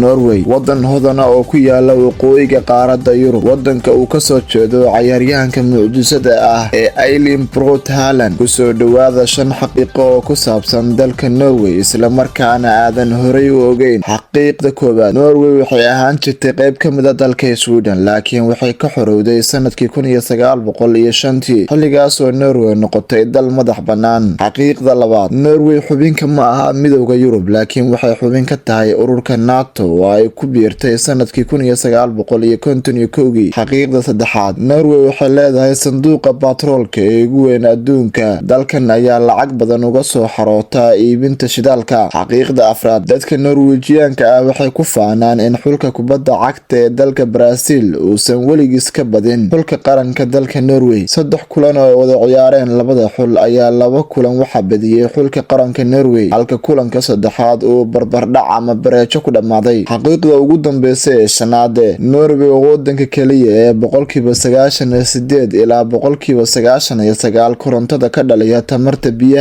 Norway wadan hodana oo ku yaala waqooyiga qaaradda Yurub. Wadanka uu ka soo jeedo ciyaaryahanka mucjisada ah ee Erling Braut Haaland. Ku soo dhawaada 5 xaqiiqo oo ku saabsan dalka Norway isla markaana aadan horay u ogeyn. Xaqiiqda koowaad, Norway waxay ahaan jirtay qayb ka mid ah dalka Sweden, laakiin waxay ka xorowday sanadkii 1905 xilligaas oo Norway noqotay dal madax bannaan. Xaqiiqda labaad, Norway xubinka ma aha midowga Yurub, laakiin waxay xubin ka tahay ururka NATO oo ay ku biirtay sanadkii 1951. Xaqiiqda saddexaad, Norway waxay leedahay sanduuqa batroolka ee ugu weyn adduunka. Dalkan ayaa lacag badan uga soo xaroota iibinta shidaalka. Xaqiiqda afraad, dadka Norwejiyaanka ah waxay ku faanaan in xulka kubadda cagta ee dalka Brazil uusan weligiis ka badin xulka qaranka dalka Norway. 3 kulan oo wada ciyaareen labada xul ayaa 2 kulan waxa badiyay xulka qaranka Norway, halka kulanka saddexaad uu barbardhac ama bareejo ku dhamaaday. Xaqiiqda ugu dambeysay ee shanaad, Norway waa wadanka kaliya ee 98% ilaa 99% korontada ka dhaliya tamarta biyaha.